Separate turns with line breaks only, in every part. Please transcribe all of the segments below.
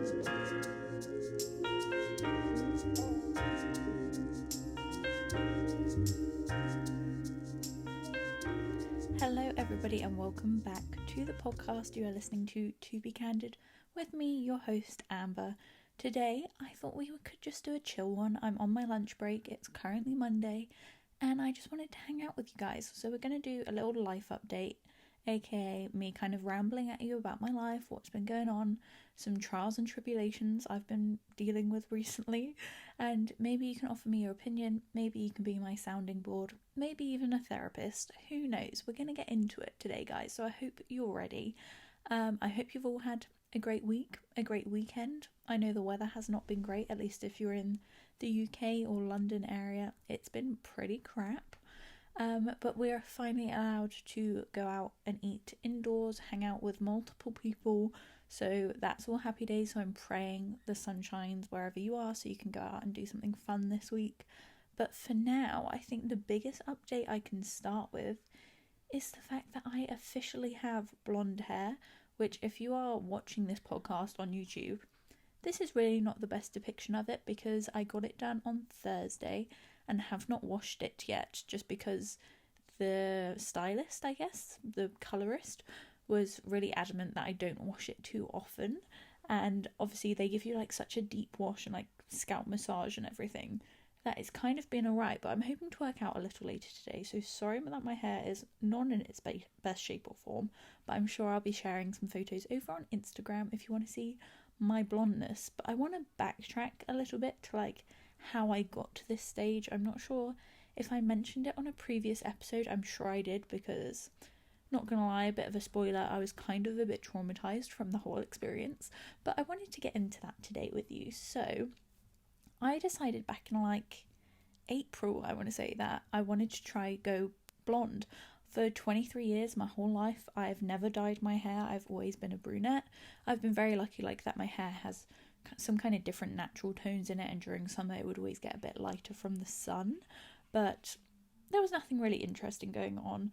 Hello everybody and welcome back to the podcast. You are listening to Be Candid with me, your host Amber. Today I thought we could just do a chill one. I'm on my lunch break, it's currently Monday, and I just wanted to hang out with you guys. So we're going to do a little life update, aka me kind of rambling at you about my life, what's been going on, some trials and tribulations I've been dealing with recently, and maybe you can offer me your opinion, maybe you can be my sounding board, maybe even a therapist, who knows. We're going to get into it today, guys, so I hope you're ready. I hope you've all had a great week, a great weekend. I know the weather has not been great, at least if you're in the UK or London area, it's been pretty crap. But we're finally allowed to go out and eat indoors, hang out with multiple people, so that's all happy days. So I'm praying the sun shines wherever you are so you can go out and do something fun this week. But for now, I think the biggest update I can start with is the fact that I officially have blonde hair, which if you are watching this podcast on YouTube, this is really not the best depiction of it because I got it done on Thursday and have not washed it yet, just because the stylist, I guess, the colorist, was really adamant that I don't wash it too often. And obviously they give you like such a deep wash and like scalp massage and everything that it's kind of been alright, but I'm hoping to work out a little later today. So sorry that my hair is not in its best shape or form, but I'm sure I'll be sharing some photos over on Instagram if you want to see my blondness. But I want to backtrack a little bit to like how I got to this stage. I'm not sure if I mentioned it on a previous episode. I'm sure I did, because not gonna lie, a bit of a spoiler, I was kind of a bit traumatized from the whole experience, but I wanted to get into that today with you. So I decided back in like April, I want to say, that I wanted to try go blonde. For 23 years, my whole life, I've never dyed my hair. I've always been a brunette. I've been very lucky like that my hair has some kind of different natural tones in it, and during summer it would always get a bit lighter from the sun, but there was nothing really interesting going on.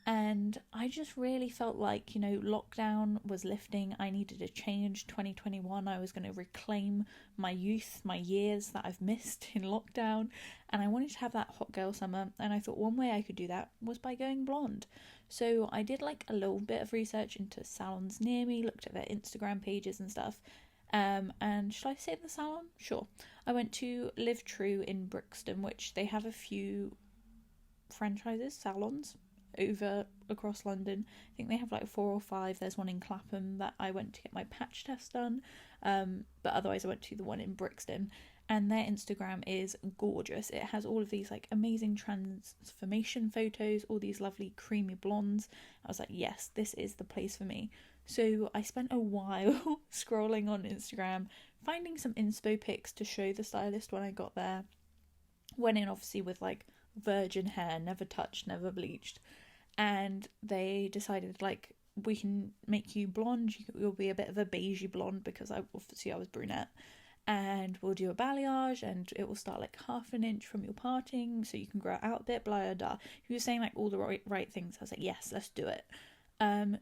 And I just really felt like, you know, lockdown was lifting. I needed a change. 2021, I was going to reclaim my youth, my years that I've missed in lockdown. And I wanted to have that hot girl summer. And I thought one way I could do that was by going blonde. So I did like a little bit of research into salons near me, looked at their Instagram pages and stuff. And should I say the salon? Sure. I went to Live True in Brixton, which they have a few franchises, salons, over across London. I think they have like 4 or 5. There's one in Clapham that I went to get my patch test done, but otherwise I went to the one in Brixton, and their Instagram is gorgeous. It has all of these like amazing transformation photos, all these lovely creamy blondes. I was like, yes, this is the place for me. So I spent a while scrolling on Instagram, finding some inspo pics to show the stylist when I got there. Went in obviously with like virgin hair, never touched, never bleached, and they decided like, we can make you blonde, you'll be a bit of a beigey blonde, because I was brunette, and we'll do a balayage and it will start like half an inch from your parting so you can grow out a bit, blah blah blah. He was saying like all the right things. I was like, yes, let's do it.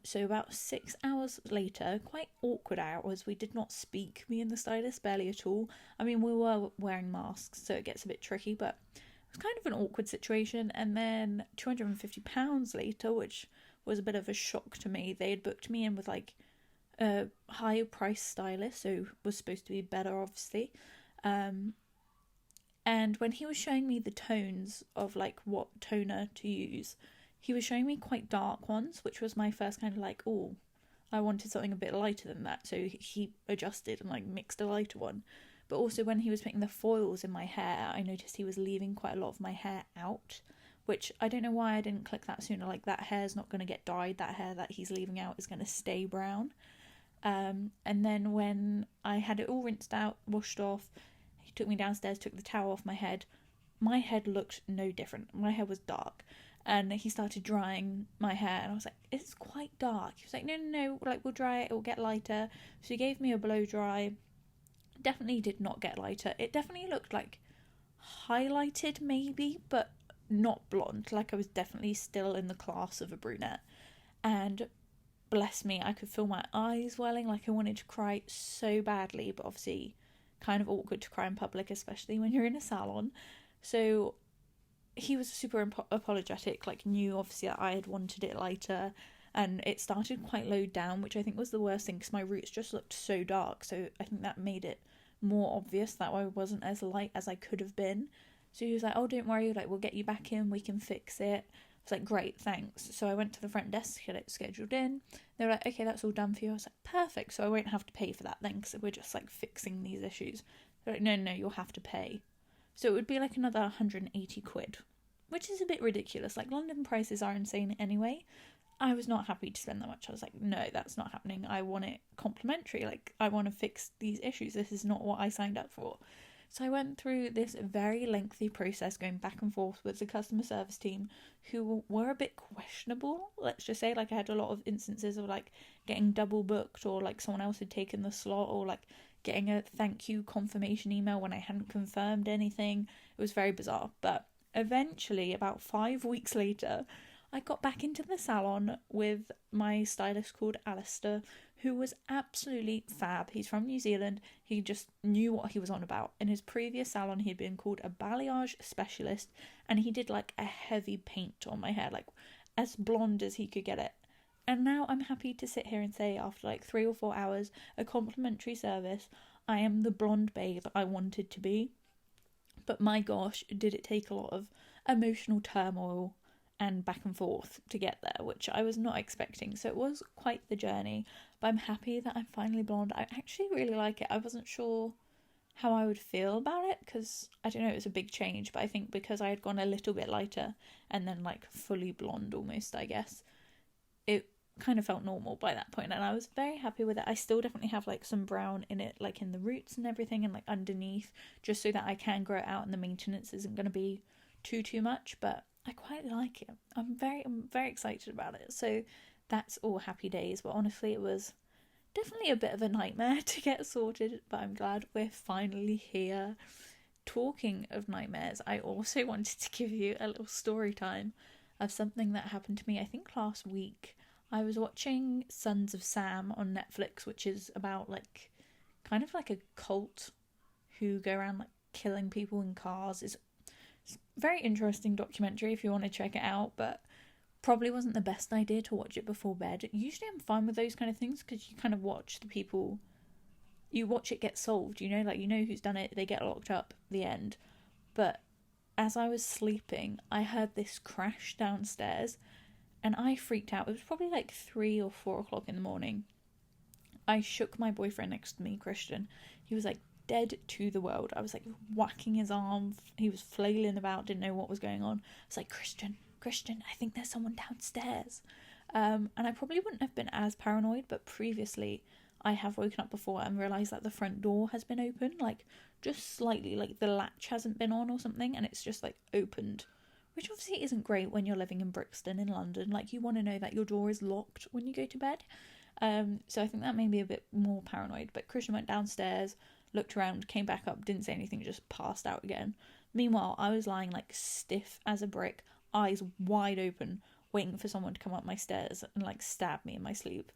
So about 6 hours later, quite awkward hours, we did not speak, me and the stylist, barely at all. I mean, we were wearing masks, so it gets a bit tricky, but it was kind of an awkward situation. And then £250 later, which was a bit of a shock to me, they had booked me in with like a higher price stylist, so was supposed to be better, obviously. And when he was showing me the tones of like what toner to use, he was showing me quite dark ones, which was my first kind of like, oh, I wanted something a bit lighter than that. So he adjusted and like mixed a lighter one. But also when he was putting the foils in my hair, I noticed he was leaving quite a lot of my hair out, which I don't know why I didn't click that sooner. Like, that hair's not going to get dyed. That hair that he's leaving out is going to stay brown. And then when I had it all rinsed out, washed off, he took me downstairs, took the towel off my head. My head looked no different. My hair was dark. And he started drying my hair, and I was like, it's quite dark. He was like, no, like, we'll dry it, it will get lighter. So he gave me a blow dry. Definitely did not get lighter. It definitely looked like highlighted maybe, but not blonde. Like, I was definitely still in the class of a brunette. And bless me, I could feel my eyes welling, like I wanted to cry so badly, but obviously kind of awkward to cry in public, especially when you're in a salon. So he was super apologetic, like knew obviously that I had wanted it lighter, and it started quite low down, which I think was the worst thing because my roots just looked so dark, so I think that made it more obvious that I wasn't as light as I could have been. So he was like, oh, don't worry, like we'll get you back in, we can fix it. I was like, great, thanks. So I went to the front desk to get it scheduled in. They were like, okay, that's all done for you. I was like, perfect, so I won't have to pay for that then, because we're just like fixing these issues. They're like, no, you'll have to pay. So it would be like another 180 quid, which is a bit ridiculous. Like, London prices are insane anyway. I was not happy to spend that much. I was like, no, that's not happening. I want it complimentary. Like, I want to fix these issues. This is not what I signed up for. So I went through this very lengthy process going back and forth with the customer service team, who were a bit questionable, let's just say. Like, I had a lot of instances of like getting double booked, or like someone else had taken the slot, or like getting a thank you confirmation email when I hadn't confirmed anything. It was very bizarre. But eventually, about 5 weeks later, I got back into the salon with my stylist called Alistair, who was absolutely fab. He's from New Zealand. He just knew what he was on about. In his previous salon, he'd been called a balayage specialist, and he did like a heavy paint on my hair, like as blonde as he could get it. And now I'm happy to sit here and say, after like 3 or 4 hours, a complimentary service, I am the blonde babe I wanted to be. But my gosh, did it take a lot of emotional turmoil and back and forth to get there, which I was not expecting. So it was quite the journey, but I'm happy that I'm finally blonde. I actually really like it. I wasn't sure how I would feel about it, because I don't know, it was a big change, but I think because I had gone a little bit lighter and then like fully blonde almost, I guess, it kind of felt normal by that point, and I was very happy with it. I still definitely have like some brown in it, like in the roots and everything, and like underneath, just so that I can grow it out and the maintenance isn't going to be too much, but I quite like it. I'm very excited about it. So that's all happy days, but honestly it was definitely a bit of a nightmare to get sorted, but I'm glad we're finally here. Talking of nightmares, I also wanted to give you a little story time of something that happened to me, I think last week. I was watching Sons of Sam on Netflix, which is about like kind of like a cult who go around like killing people in cars. It's very interesting documentary if you want to check it out, but probably wasn't the best idea to watch it before bed. Usually I'm fine with those kind of things because you kind of watch the people, you watch it get solved, you know, like you know who's done it, they get locked up, the end. But as I was sleeping, I heard this crash downstairs and I freaked out. It was probably like 3 or 4 o'clock in the morning. I shook my boyfriend next to me, Christian. He was like dead to the world. I was like whacking his arm. He was flailing about, didn't know what was going on. I was like, Christian, I think there's someone downstairs. And I probably wouldn't have been as paranoid, but previously I have woken up before and realised that the front door has been open, like just slightly, like the latch hasn't been on or something, and it's just like opened, which obviously isn't great when you're living in Brixton in London. Like, you want to know that your door is locked when you go to bed. So I think that made me a bit more paranoid. But Christian went downstairs, looked around, came back up, didn't say anything, just passed out again. Meanwhile, I was lying like stiff as a brick, eyes wide open, waiting for someone to come up my stairs and like stab me in my sleep.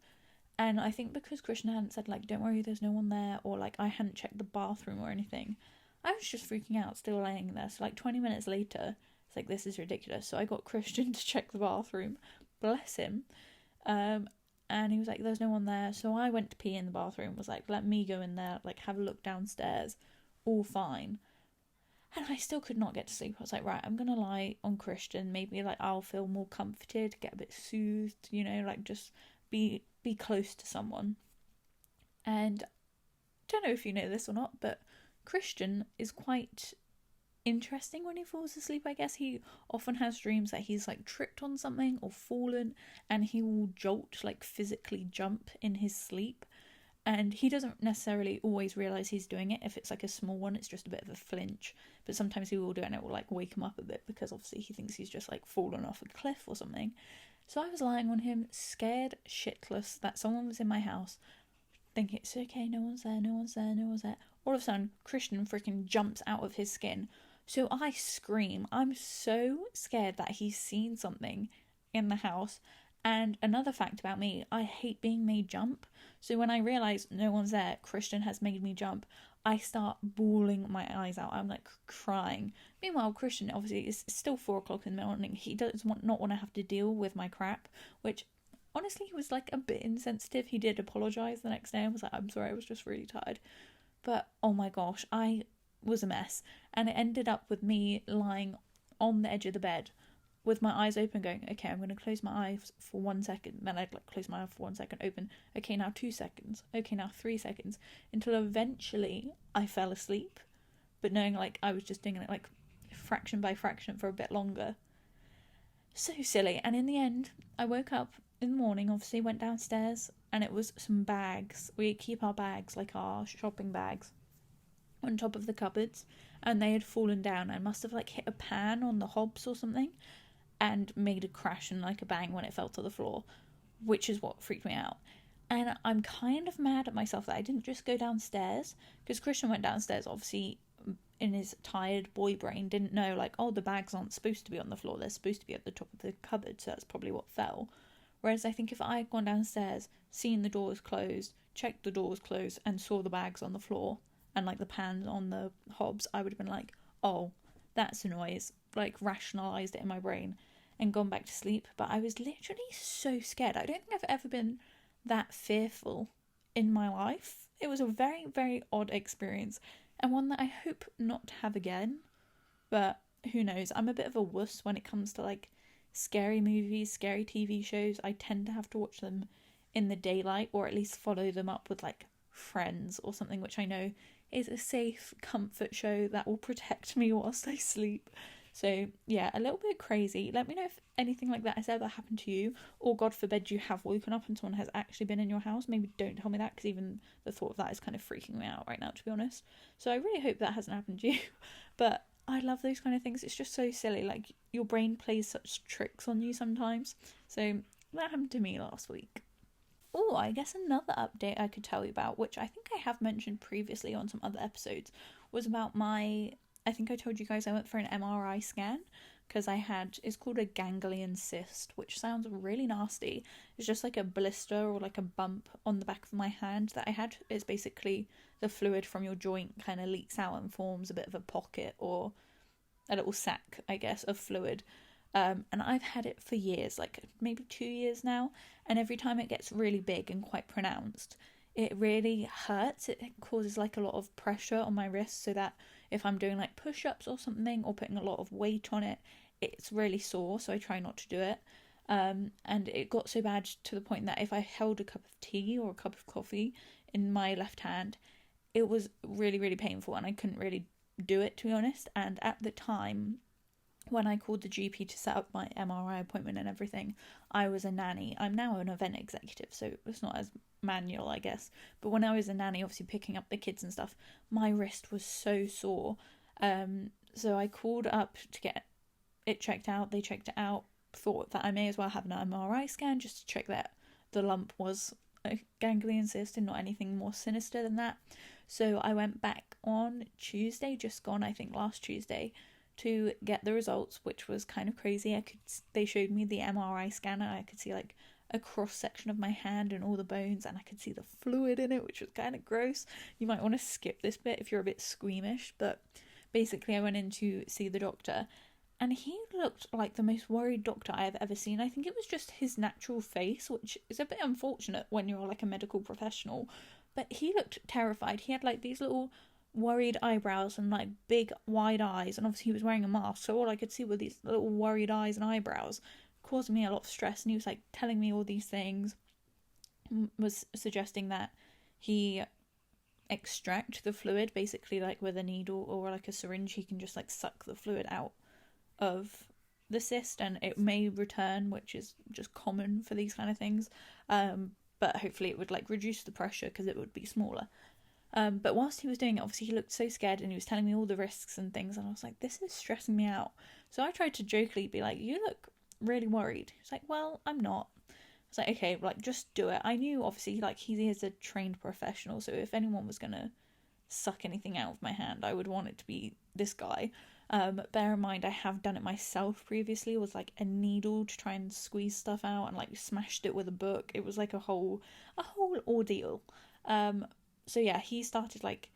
And I think because Christian hadn't said like, don't worry, there's no one there, or like I hadn't checked the bathroom or anything, I was just freaking out, still laying there. So like 20 minutes later, it's like, this is ridiculous. So I got Christian to check the bathroom, bless him. And he was like, there's no one there. So I went to pee in the bathroom, was like, let me go in there, like have a look downstairs, all fine. And I still could not get to sleep. I was like, right, I'm going to lie on Christian. Maybe like I'll feel more comforted, get a bit soothed, you know, like just be close to someone. And I don't know if you know this or not, but Christian is quite interesting when he falls asleep. I guess he often has dreams that he's like tripped on something or fallen, and he will jolt, like physically jump in his sleep. And he doesn't necessarily always realise he's doing it. If it's like a small one, it's just a bit of a flinch. But sometimes he will do it and it will like wake him up a bit, because obviously he thinks he's just like fallen off a cliff or something. So I was lying on him, scared shitless that someone was in my house, thinking it's okay, no one's there. All of a sudden, Christian freaking jumps out of his skin. So I scream. I'm so scared that he's seen something in the house. And another fact about me, I hate being made jump. So when I realise no one's there, Christian has made me jump, I start bawling my eyes out. I'm like crying. Meanwhile, Christian, obviously, it's still 4 o'clock in the morning. He does not want to have to deal with my crap, which honestly, he was like a bit insensitive. He did apologise the next day and was like, I'm sorry, I was just really tired. But oh my gosh, I was a mess. And it ended up with me lying on the edge of the bed with my eyes open going, okay, I'm going to close my eyes for 1 second. Then I'd like close my eye for 1 second, open. Okay, now 2 seconds. Okay, now 3 seconds. Until eventually I fell asleep. But knowing like I was just doing it like fraction by fraction for a bit longer. So silly. And in the end, I woke up in the morning, obviously went downstairs, and it was some bags. We keep our bags, like our shopping bags, on top of the cupboards, and they had fallen down. I must have like hit a pan on the hobs or something and made a crash and like a bang when it fell to the floor, which is what freaked me out. And I'm kind of mad at myself that I didn't just go downstairs, because Christian went downstairs, obviously in his tired boy brain didn't know like, oh, the bags aren't supposed to be on the floor, they're supposed to be at the top of the cupboard, so that's probably what fell. Whereas I think if I had gone downstairs, seen the doors closed, checked the doors closed, and saw the bags on the floor and like the pans on the hobs, I would have been like, oh, that's a noise, like rationalised it in my brain and gone back to sleep. But I was literally so scared. I don't think I've ever been that fearful in my life. It was a very, very odd experience, and one that I hope not to have again. But who knows? I'm a bit of a wuss when it comes to like scary movies, scary TV shows. I tend to have to watch them in the daylight, or at least follow them up with like Friends or something, which I know is a safe comfort show that will protect me whilst I sleep. So yeah, a little bit crazy. Let me know if anything like that has ever happened to you, or God forbid you have woken up and someone has actually been in your house. Maybe don't tell me that, because even the thought of that is kind of freaking me out right now, to be honest. So I really hope that hasn't happened to you. But I love those kind of things. It's just so silly. Like, your brain plays such tricks on you sometimes. So that happened to me last week. Oh, I guess another update I could tell you about, which I think I have mentioned previously on some other episodes, was about I think I told you guys I went for an MRI scan because it's called a ganglion cyst, which sounds really nasty. It's just like a blister or like a bump on the back of my hand that I had. It's basically the fluid from your joint kind of leaks out and forms a bit of a pocket or a little sac, I guess, of fluid. And I've had it for years, like maybe 2 years now, and every time it gets really big and quite pronounced, it really hurts. It causes like a lot of pressure on my wrist, so that if I'm doing like push-ups or something, or putting a lot of weight on it, it's really sore, so I try not to do it. And it got so bad to the point that if I held a cup of tea or a cup of coffee in my left hand, it was really, really painful, and I couldn't really do it, to be honest. And at the time, when I called the GP to set up my MRI appointment and everything, I was a nanny. I'm now an event executive, so it's not as manual, I guess. But when I was a nanny, obviously picking up the kids and stuff, my wrist was so sore. So I called up to get it checked out. They checked it out, thought that I may as well have an MRI scan just to check that the lump was a ganglion cyst and not anything more sinister than that. So I went back on Tuesday, just gone, I think last Tuesday, to get the results, which was kind of crazy. They showed me the MRI scanner. I could see like a cross section of my hand and all the bones, and I could see the fluid in it, which was kind of gross. You might want to skip this bit if you're a bit squeamish, but basically I went in to see the doctor, and he looked like the most worried doctor I have ever seen. I think it was just his natural face, which is a bit unfortunate when you're like a medical professional, but he looked terrified. He had like these little worried eyebrows and like big wide eyes, and obviously he was wearing a mask, so all I could see were these little worried eyes and eyebrows, causing me a lot of stress. And he was like telling me all these things, was suggesting that he extract the fluid basically like with a needle or like a syringe. He can just like suck the fluid out of the cyst and it may return, which is just common for these kind of things, but hopefully it would like reduce the pressure because it would be smaller. But whilst he was doing it, obviously he looked so scared and he was telling me all the risks and things, and I was like, this is stressing me out. So I tried to jokingly be like, you look really worried. He's like, well, I'm not. I was like, okay, like just do it. I knew obviously like he is a trained professional, so if anyone was gonna suck anything out of my hand. I would want it to be this guy. Bear in mind, I have done it myself previously. It was like a needle to try and squeeze stuff out, and like smashed it with a book. It was like a whole ordeal. So yeah, he started like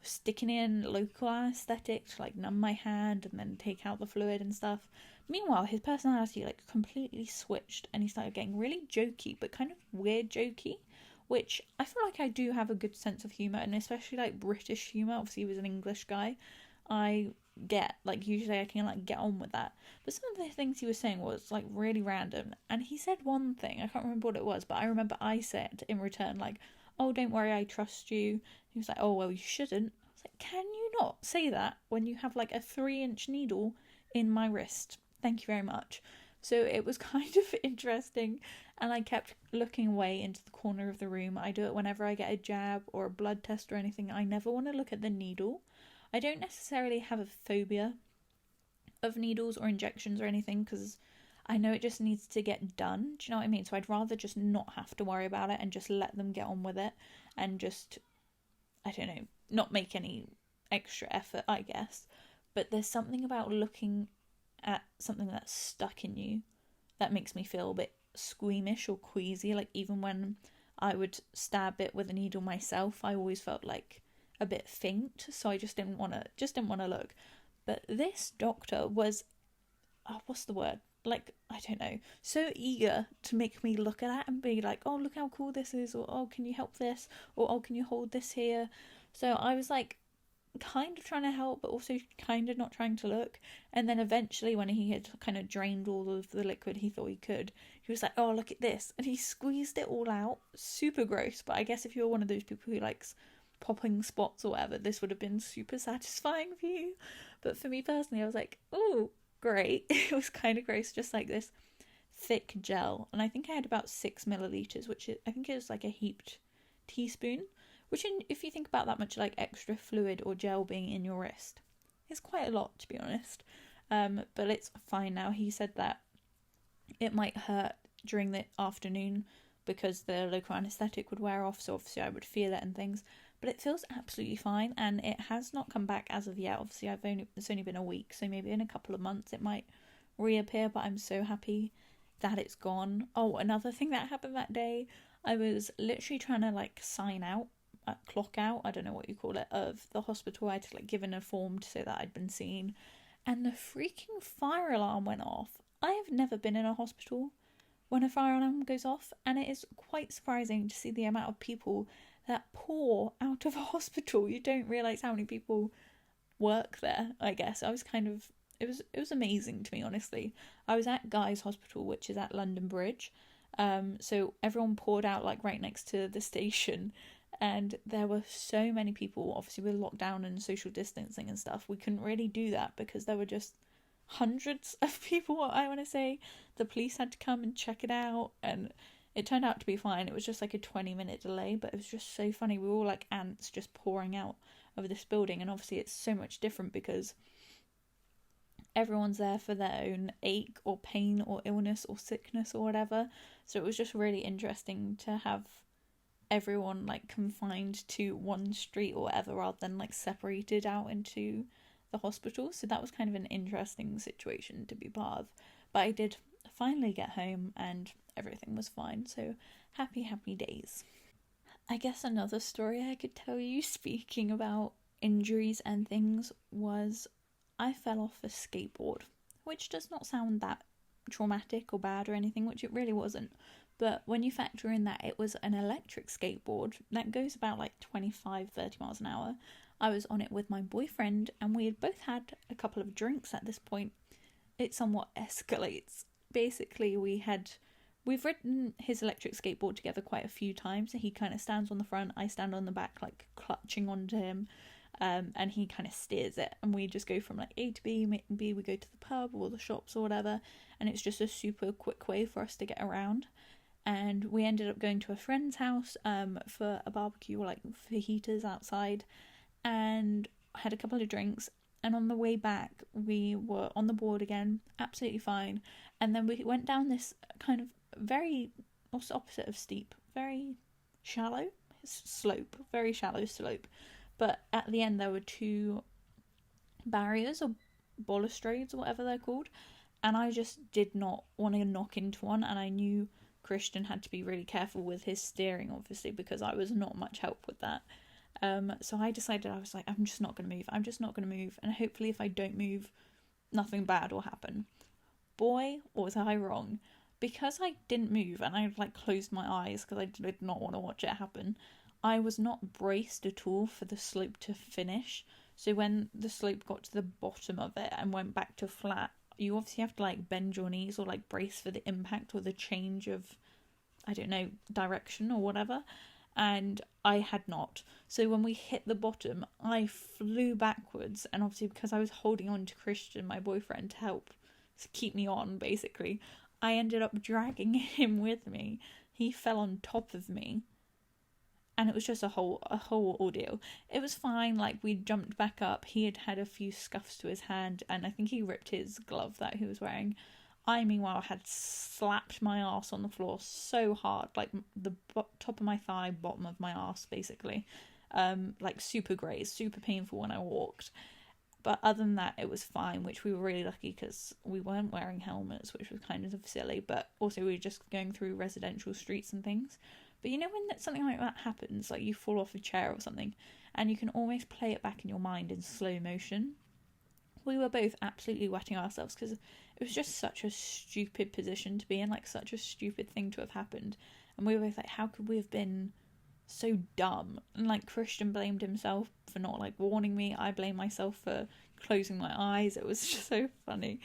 sticking in local anaesthetic to like numb my hand and then take out the fluid and stuff. Meanwhile, his personality like completely switched, and he started getting really jokey, but kind of weird jokey, which I feel like I do have a good sense of humour, and especially like British humour. Obviously he was an English guy. I get, like, usually I can like get on with that, but some of the things he was saying was like really random. And he said one thing, I can't remember what it was, but I remember I said in return like, oh, don't worry, I trust you. He was like, oh well, you shouldn't. I was like, can you not say that when you have like a 3-inch needle in my wrist? Thank you very much. So it was kind of interesting, and I kept looking away into the corner of the room. I do it whenever I get a jab or a blood test or anything. I never want to look at the needle. I don't necessarily have a phobia of needles or injections or anything, because I know it just needs to get done. Do you know what I mean? So I'd rather just not have to worry about it and just let them get on with it, and just, I don't know, not make any extra effort, I guess. But there's something about looking at something that's stuck in you that makes me feel a bit squeamish or queasy. Like, even when I would stab it with a needle myself, I always felt like a bit faint, so I just didn't want to look. But this doctor was, what's the word? Like, I don't know, so eager to make me look at it and be like, oh, look how cool this is, or oh, can you help this, or oh, can you hold this here? So I was like kind of trying to help, but also kind of not trying to look. And then eventually, when he had kind of drained all of the liquid he thought he could, he was like, oh, look at this, and he squeezed it all out. Super gross, but I guess if you're one of those people who likes popping spots or whatever, this would have been super satisfying for you. But for me personally, I was like, oh, great. It was kind of gross, just like this thick gel, and I think I had about 6 milliliters, which I think is like a heaped teaspoon, which if you think about that much like extra fluid or gel being in your wrist, is quite a lot, to be honest. But it's fine now. He said that it might hurt during the afternoon because the local anaesthetic would wear off, so obviously I would feel it and things, but it feels absolutely fine, and it has not come back as of yet. Obviously it's only been a week, so maybe in a couple of months it might reappear, but I'm so happy that it's gone. Oh, another thing that happened that day, I was literally trying to like sign out, clock out, I don't know what you call it, of the hospital. I had to like give in a form to say that I'd been seen, and the freaking fire alarm went off. I have never been in a hospital when a fire alarm goes off, and it is quite surprising to see the amount of people that pour out of a hospital. You don't realise how many people work there, I guess. It was amazing to me, honestly. I was at Guy's Hospital, which is at London Bridge, so everyone poured out like right next to the station, and there were so many people. Obviously with lockdown and social distancing and stuff, we couldn't really do that because there were just hundreds of people. I want to say the police had to come and check it out, and it turned out to be fine. It was just like a 20-minute delay, but it was just so funny. We were all like ants just pouring out of this building, and obviously it's so much different because everyone's there for their own ache or pain or illness or sickness or whatever. So it was just really interesting to have everyone like confined to one street or whatever, rather than like separated out into the hospital. So that was kind of an interesting situation to be part of. But I did finally get home and everything was fine. So happy days. I guess another story I could tell you, speaking about injuries and things, was I fell off a skateboard, which does not sound that traumatic or bad or anything, which it really wasn't. But when you factor in that it was an electric skateboard that goes about like 25-30 miles an hour, I was on it with my boyfriend, and we had both had a couple of drinks at this point. It somewhat escalates. Basically, we've ridden his electric skateboard together quite a few times. So he kind of stands on the front, I stand on the back, like clutching onto him, and he kind of steers it, and we just go from like A to B. We go to the pub or the shops or whatever, and it's just a super quick way for us to get around. And we ended up going to a friend's house for a barbecue, or like fajitas outside, and had a couple of drinks. And on the way back, we were on the board again, absolutely fine. And then we went down this kind of what's the opposite of steep? Very shallow slope, very shallow slope. but at the end there were 2 barriers or balustrades or whatever they're called, and I just did not want to knock into one, and I knew Christian had to be really careful with his steering, obviously, because I was not much help with that. So I decided, I was like, I'm just not going to move. I'm just not going to move. And hopefully if I don't move, nothing bad will happen. Boy, was I wrong. Because I didn't move and I closed my eyes because I did not want to watch it happen, I was not braced at all for the slope to finish. So when the slope got to the bottom of it and went back to flat, you obviously have to bend your knees or brace for the impact or the change of, I don't know, direction or whatever. And I had not. So when we hit the bottom, I flew backwards, and obviously because I was holding on to Christian, my boyfriend, to help to keep me on, basically, I ended up dragging him with me. He fell on top of me, and it was just a whole ordeal. It was fine, we jumped back up. He had a few scuffs to his hand, and I think he ripped his glove that he was wearing. I, meanwhile, had slapped my arse on the floor so hard, the top of my thigh, bottom of my arse, basically. Super grazed, super painful when I walked. But other than that, it was fine, which we were really lucky because we weren't wearing helmets, which was kind of silly, but also we were just going through residential streets and things. But you know when something like that happens, you fall off a chair or something, and you can almost play it back in your mind in slow motion? We were both absolutely wetting ourselves because it was just such a stupid position to be in, such a stupid thing to have happened. And we were both how could we have been so dumb? And Christian blamed himself for not warning me. I blamed myself for closing my eyes. It was just so funny.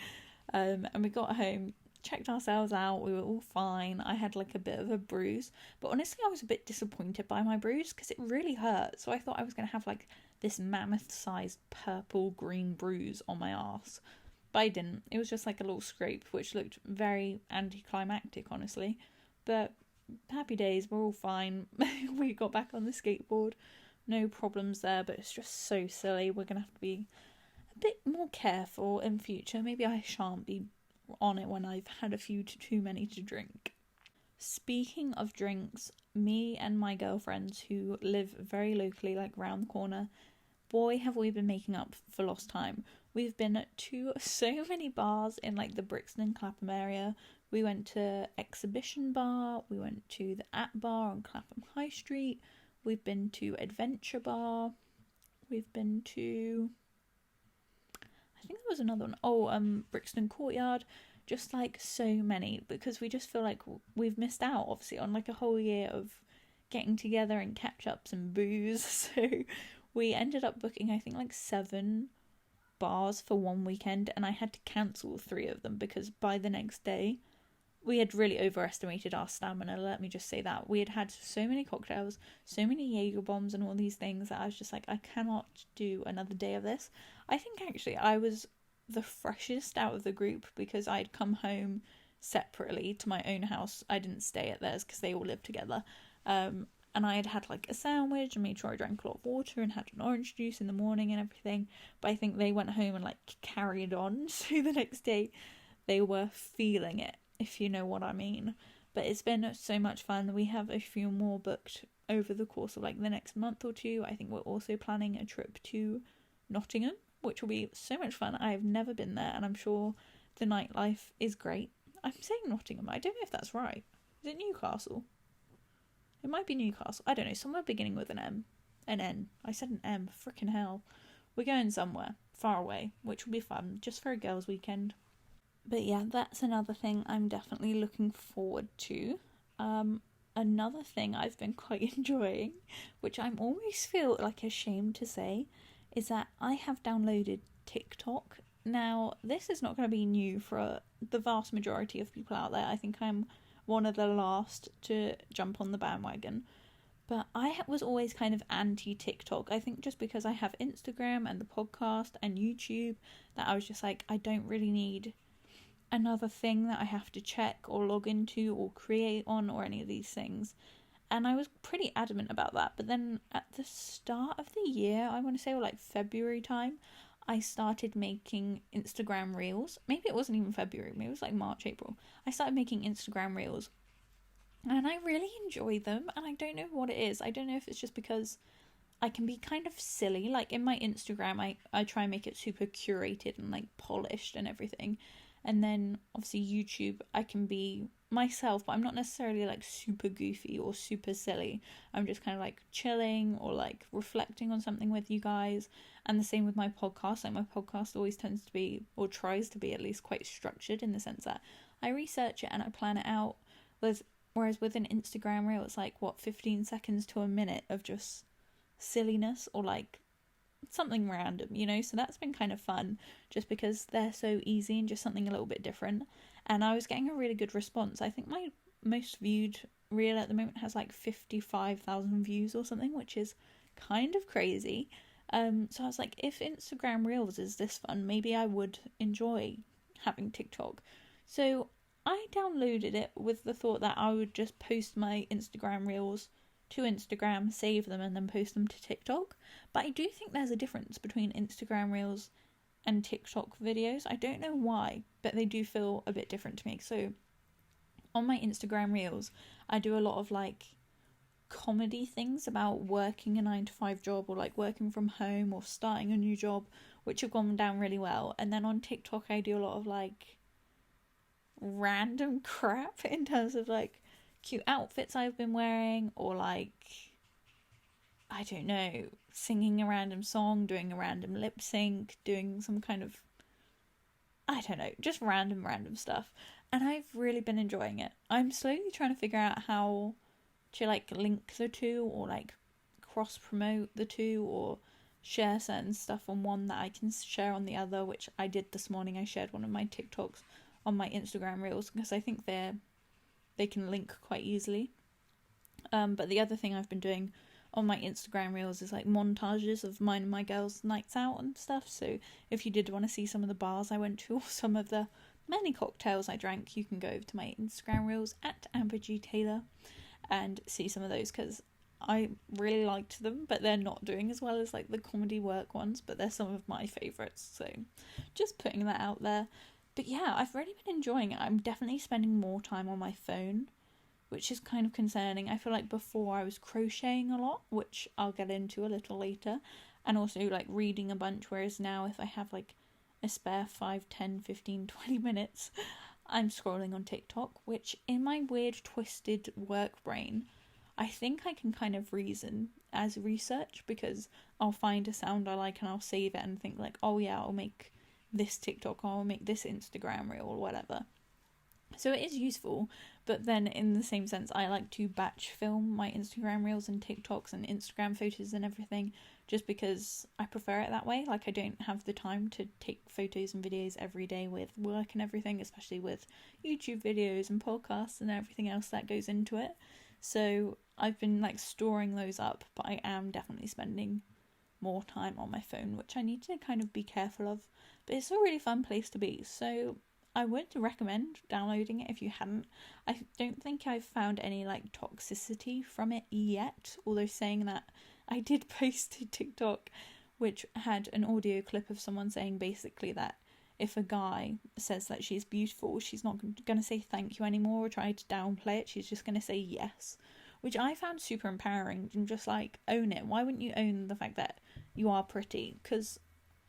And we got home, checked ourselves out. We were all fine. I had a bit of a bruise, but honestly I was a bit disappointed by my bruise because it really hurt. So I thought I was going to have this mammoth-sized purple-green bruise on my arse. But I didn't. It was just a little scrape, which looked very anticlimactic, honestly. But happy days, we're all fine. We got back on the skateboard. No problems there, but it's just so silly. We're going to have to be a bit more careful in future. Maybe I shan't be on it when I've had a few too many to drink. Speaking of drinks, me and my girlfriends who live very locally, round the corner, boy have we been making up for lost time. We've been to so many bars in the Brixton and Clapham area. We went to Exhibition Bar, we went to the At Bar on Clapham High Street, we've been to Adventure Bar, we've been to, I think there was another one, Brixton Courtyard. Just so many, because we just feel we've missed out, obviously, on a whole year of getting together and catch ups and booze. So we ended up booking, I think, 7 bars for one weekend, and I had to cancel 3 of them because by the next day we had really overestimated our stamina. Let me just say that we had so many cocktails, so many Jaeger bombs, and all these things that I was just I cannot do another day of this. I think actually I was the freshest out of the group because I'd come home separately to my own house. I didn't stay at theirs because they all lived together. And I had a sandwich and made sure I drank a lot of water and had an orange juice in the morning and everything. But I think they went home and carried on. So the next day they were feeling it, if you know what I mean. But it's been so much fun. We have a few more booked over the course of the next month or two. I think we're also planning a trip to Nottingham, which will be so much fun. I have never been there, and I'm sure the nightlife is great. I'm saying Nottingham. I don't know if that's right. Is it Newcastle? It might be Newcastle. I don't know. Somewhere beginning with an M. An N. I said an M. Frickin' hell. We're going somewhere far away, which will be fun, just for a girls' weekend. But yeah, that's another thing I'm definitely looking forward to. Another thing I've been quite enjoying, which I'm always feel ashamed to say, is that I have downloaded TikTok. Now, this is not going to be new for the vast majority of people out there. I think I'm one of the last to jump on the bandwagon. But I was always kind of anti-TikTok. I think just because I have Instagram and the podcast and YouTube, that I was just I don't really need another thing that I have to check or log into or create on or any of these things. And I was pretty adamant about that. But then at the start of the year, I want to say, or February time, I started making Instagram reels. Maybe it wasn't even February. Maybe it was March, April. I started making Instagram reels. And I really enjoy them. And I don't know what it is. I don't know if it's just because I can be kind of silly. Like in my Instagram, I try and make it super curated and like polished and everything. And then obviously YouTube, I can be myself, but I'm not necessarily like super goofy or super silly. I'm just kind of like chilling or like reflecting on something with you guys. And the same with my podcast. Like my podcast always tends to be, or tries to be at least, quite structured in the sense that I research it and I plan it out. Whereas with an Instagram reel, it's like 15 seconds to a minute of just silliness or like something random, so that's been kind of fun just because they're so easy and just something a little bit different. And I was getting a really good response. I think my most viewed reel at the moment has like 55,000 views or something, which is kind of crazy. So I was like, if Instagram reels is this fun, maybe I would enjoy having TikTok. So I downloaded it with the thought that I would just post my Instagram reels to Instagram, save them, and then post them to TikTok. But I do think there's a difference between Instagram reels and TikTok videos. I don't know why, but they do feel a bit different to me. So on my Instagram reels, I do a lot of like comedy things about working a 9-to-5 job or like working from home or starting a new job, which have gone down really well. And then on TikTok, I do a lot of like random crap in terms of like cute outfits I've been wearing, or like, I don't know, singing a random song, doing a random lip sync, doing some kind of, I don't know, just random stuff. And I've really been enjoying it. I'm slowly trying to figure out how to like link the two or like cross promote the two or share certain stuff on one that I can share on the other, which I did this morning. I shared one of my TikToks on my Instagram reels because I think they can link quite easily. But the other thing I've been doing on my Instagram reels is like montages of mine and my girls' nights out and stuff. So if you did want to see some of the bars I went to or some of the many cocktails I drank, you can go over to my Instagram reels at ambergtaylor and see some of those, because I really liked them, but they're not doing as well as like the comedy work ones, but they're some of my favourites. So just putting that out there. But yeah, I've really been enjoying it. I'm definitely spending more time on my phone, which is kind of concerning. I feel like before I was crocheting a lot, which I'll get into a little later, and also like reading a bunch, whereas now if I have like a spare 5, 10, 15, 20 minutes, I'm scrolling on TikTok, which in my weird twisted work brain, I think I can kind of reason as research, because I'll find a sound I like and I'll save it and think like, oh yeah, I'll make this TikTok, or I'll make this Instagram reel or whatever. So it is useful, but then in the same sense, I like to batch film my Instagram reels and TikToks and Instagram photos and everything, just because I prefer it that way. Like, I don't have the time to take photos and videos every day with work and everything, especially with YouTube videos and podcasts and everything else that goes into it. So I've been like storing those up, but I am definitely spending more time on my phone, which I need to kind of be careful of. But it's a really fun place to be, so I would recommend downloading it if you hadn't. I don't think I've found any like toxicity from it yet, although saying that, I did post a TikTok which had an audio clip of someone saying basically that if a guy says that she's beautiful, she's not going to say thank you anymore or try to downplay it, she's just going to say yes, which I found super empowering, and just like, own it. Why wouldn't you own the fact that you are pretty? Because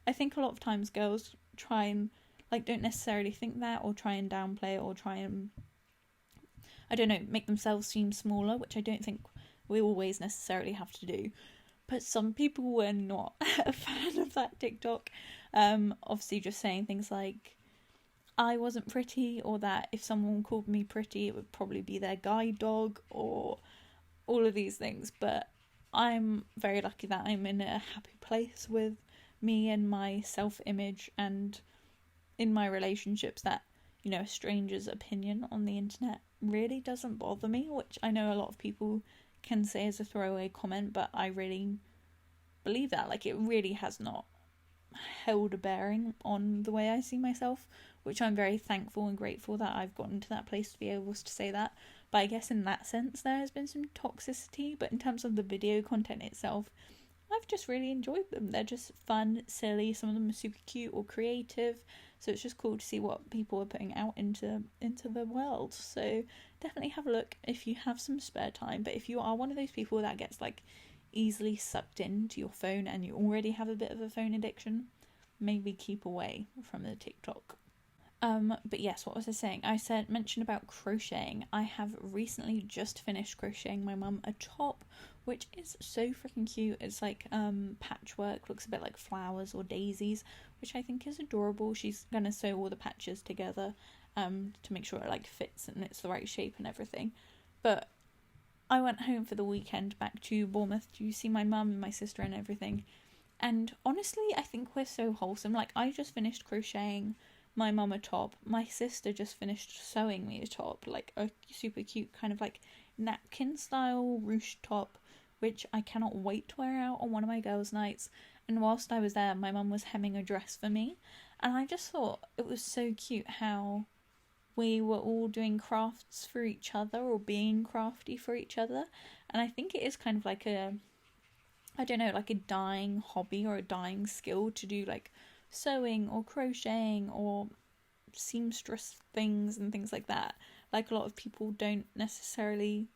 I think a lot of times girls try and like don't necessarily think that, or try and downplay it, or try and, I don't know, make themselves seem smaller, which I don't think we always necessarily have to do. But some people were not a fan of that TikTok. Obviously just saying things like I wasn't pretty, or that if someone called me pretty it would probably be their guide dog, or all of these things. But I'm very lucky that I'm in a happy place with me and my self-image, and in my relationships, that, you know, a stranger's opinion on the internet really doesn't bother me, which I know a lot of people can say as a throwaway comment, but I really believe that. Like, it really has not held a bearing on the way I see myself, which I'm very thankful and grateful that I've gotten to that place to be able to say that. But I guess in that sense there has been some toxicity, but in terms of the video content itself, I've just really enjoyed them. They're just fun, silly, some of them are super cute or creative, so it's just cool to see what people are putting out into the world. So definitely have a look if you have some spare time. But if you are one of those people that gets like easily sucked into your phone and you already have a bit of a phone addiction, maybe keep away from the TikTok. But yes, what was I saying? Mentioned about crocheting. I have recently just finished crocheting my mum a top, which is so freaking cute. It's like patchwork, looks a bit like flowers or daisies, which I think is adorable. She's gonna sew all the patches together to make sure it like fits and it's the right shape and everything. But I went home for the weekend back to Bournemouth to see my mum and my sister and everything. And honestly, I think we're so wholesome. Like, I just finished crocheting my mum a top. My sister just finished sewing me a top, like a super cute kind of like napkin style ruche top, which I cannot wait to wear out on one of my girls' nights. And whilst I was there, my mum was hemming a dress for me, and I just thought it was so cute how we were all doing crafts for each other or being crafty for each other. And I think it is kind of like a, I don't know, like a dying hobby or a dying skill to do like sewing or crocheting or seamstress things and things like that. Like, a lot of people don't necessarily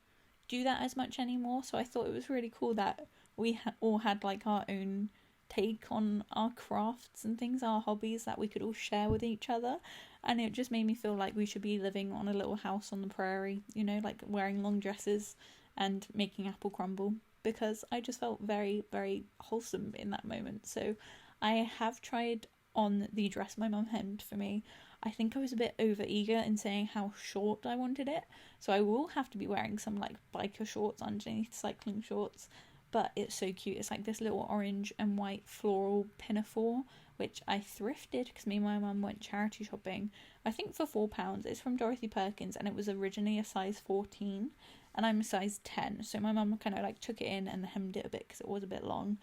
do that as much anymore, so I thought it was really cool that we all had like our own take on our crafts and things, our hobbies that we could all share with each other. And it just made me feel like we should be living on a little house on the prairie, you know, like wearing long dresses and making apple crumble, because I just felt very, very wholesome in that moment. So I have tried on the dress my mum hemmed for me. I think I was a bit over eager in saying how short I wanted it, so I will have to be wearing some like biker shorts underneath, cycling shorts. But it's so cute. It's like this little orange and white floral pinafore, which I thrifted because me and my mum went charity shopping, I think for £4. It's from Dorothy Perkins, and it was originally a size 14 and I'm a size 10, so my mum kind of like took it in and hemmed it a bit because it was a bit long.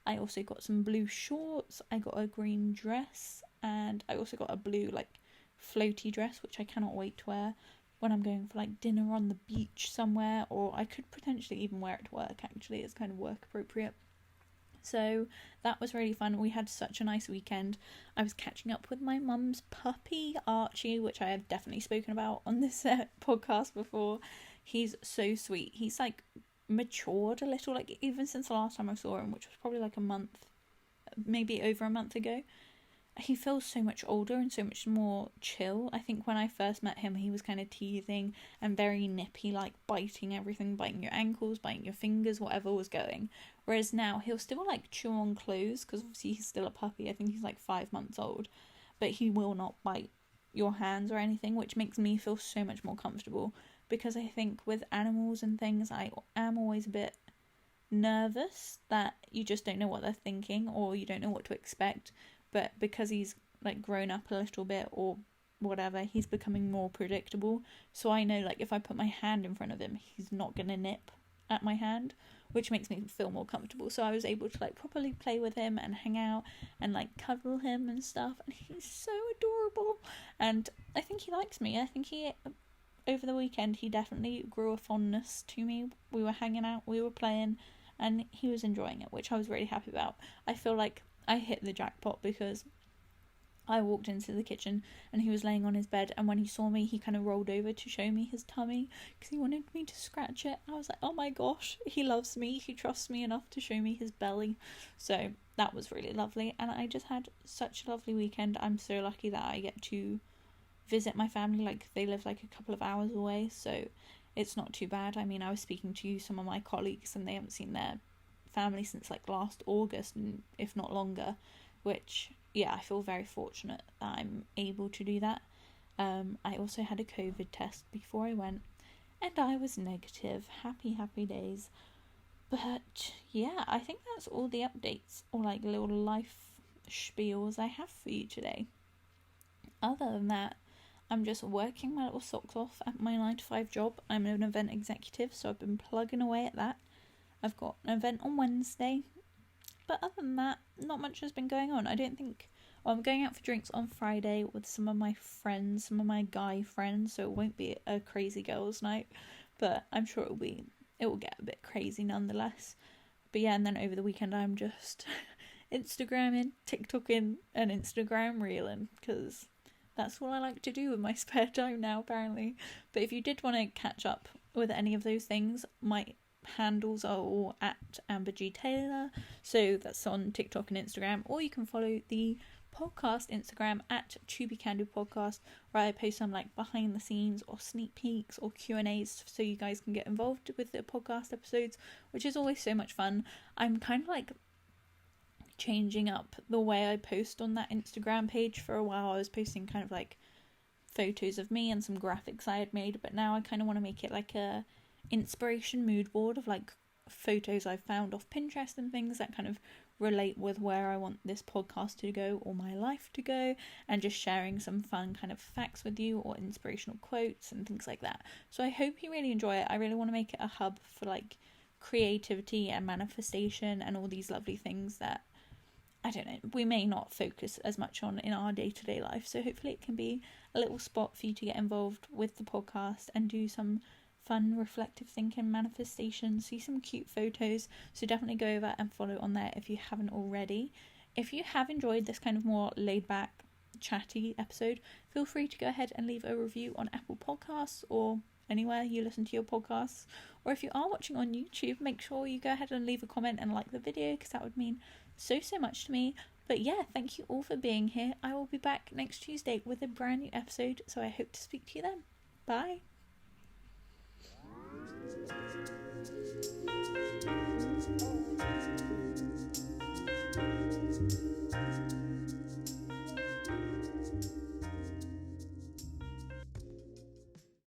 I also got some blue shorts, I got a green dress, and I also got a blue like floaty dress, which I cannot wait to wear when I'm going for like dinner on the beach somewhere, or I could potentially even wear it to work. Actually, it's kind of work appropriate. So that was really fun. We had such a nice weekend. I was catching up with my mum's puppy, Archie, which I have definitely spoken about on this podcast before. He's so sweet. He's like matured a little, like even since the last time I saw him, which was probably like a month, maybe over a month ago. He feels so much older and so much more chill. I think when I first met him, he was kind of teething and very nippy, like biting everything, biting your ankles, biting your fingers, whatever was going. Whereas now he'll still like chew on clothes, because obviously he's still a puppy. I think he's like 5 months old, but he will not bite your hands or anything, which makes me feel so much more comfortable, because I think with animals and things, I am always a bit nervous that you just don't know what they're thinking or you don't know what to expect. But because he's like grown up a little bit or whatever, he's becoming more predictable. So I know like if I put my hand in front of him, he's not going to nip at my hand, which makes me feel more comfortable. So I was able to like properly play with him and hang out and like cuddle him and stuff. And he's so adorable. And I think he likes me. I think over the weekend, he definitely grew a fondness to me. We were hanging out, we were playing, and he was enjoying it, which I was really happy about. I feel like I hit the jackpot because I walked into the kitchen and he was laying on his bed, and when he saw me, he kind of rolled over to show me his tummy because he wanted me to scratch it. I was like, oh my gosh, he loves me, he trusts me enough to show me his belly. So that was really lovely, and I just had such a lovely weekend. I'm so lucky that I get to visit my family. Like, they live like a couple of hours away, so it's not too bad. I mean, I was speaking to some of my colleagues and they haven't seen their family since like last August, and if not longer, which I feel very fortunate that I'm able to do that. I also had a COVID test before I went and I was negative. Happy days. But yeah, I think that's all the updates or like little life spiels I have for you today. Other than that, I'm just working my little socks off at my 9-to-5 job. I'm an event executive, so I've been plugging away at that. I've got an event on Wednesday, but other than that, not much has been going on. I don't think... I'm going out for drinks on Friday with some of my friends, some of my guy friends, so it won't be a crazy girls' night, but I'm sure it will get a bit crazy nonetheless. But yeah, and then over the weekend I'm just Instagramming, TikToking, and Instagram reeling, because that's what I like to do with my spare time now, apparently. But if you did want to catch up with any of those things, my handles are all at ambergtaylor, so that's on TikTok and Instagram, or you can follow the podcast Instagram at BE CANDID PODCAST, where I post some like behind the scenes or sneak peeks or Q&As so you guys can get involved with the podcast episodes, which is always so much fun. I'm kind of like changing up the way I post on that Instagram page. For a while I was posting kind of like photos of me and some graphics I had made, but now I kind of want to make it like a inspiration mood board of like photos I've found off Pinterest and things that kind of relate with where I want this podcast to go or my life to go, and just sharing some fun kind of facts with you or inspirational quotes and things like that. So I hope you really enjoy it. I really want to make it a hub for like creativity and manifestation and all these lovely things that, I don't know, we may not focus as much on in our day-to-day life. So hopefully it can be a little spot for you to get involved with the podcast and do some fun reflective thinking, manifestation, see some cute photos. So definitely go over and follow on there if you haven't already. If you have enjoyed this kind of more laid back chatty episode, feel free to go ahead and leave a review on Apple Podcasts or anywhere you listen to your podcasts. Or if you are watching on YouTube, make sure you go ahead and leave a comment and like the video, because that would mean so much to me. But yeah, thank you all for being here. I will be back next Tuesday with a brand new episode, so I hope to speak to you then. Bye.